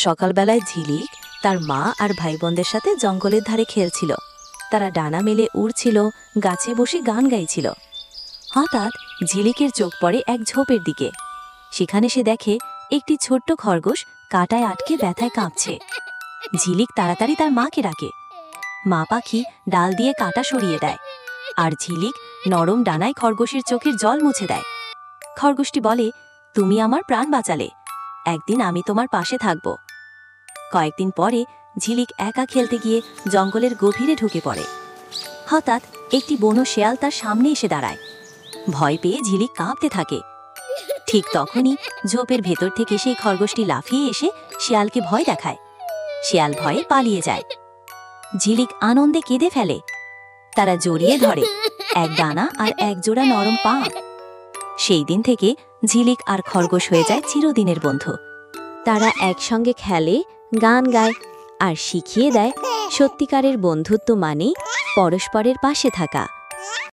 সকালবেলায় ঝিলিক তার মা আর ভাই বোনদের সাথে জঙ্গলের ধারে খেলছিল। তারা ডানা মেলে উড়ছিল, গাছে বসে গান গাইছিল। হঠাৎ ঝিলিকের চোখ পড়ে এক ঝোপের দিকে। সেখানে সে দেখে একটি ছোট্ট খরগোশ কাঁটায় আটকে ব্যথায় কাঁপছে। ঝিলিক তাড়াতাড়ি তার মাকে ডাকে। মা পাখি ডাল দিয়ে কাঁটা সরিয়ে দেয়, আর ঝিলিক নরম ডানায় খরগোশের চোখের জল মুছে দেয়। খরগোশটি বলে, তুমি আমার প্রাণ বাঁচালে, একদিন আমি তোমার পাশে থাকব। কয়েকদিন পরে ঝিলিক একা খেলতে গিয়ে জঙ্গলের গভীরে ঢুকে পড়ে। হঠাৎ একটি বনো শেয়াল তার সামনে এসে দাঁড়ায়। ভয় পেয়ে ঝিলিক কাঁপতে থাকে। ঠিক তখনই ঝোপের ভেতর থেকে সেই খরগোশটি লাফিয়ে এসে শিয়ালকে ভয় দেখায়। শিয়াল ভয়ে পালিয়ে যায়। ঝিলিক আনন্দে কেঁদে ফেলে। তারা জড়িয়ে ধরে, এক ডানা আর এক জোড়া নরম পা। সেই দিন থেকে ঝিলিক আর খরগোশ হয়ে যায় চিরদিনের বন্ধু। তারা একসঙ্গে খেলে, গান গায় আর শিখিয়ে দেয় সত্যিকারের বন্ধুত্ব মানে পরস্পরের পাশে থাকা।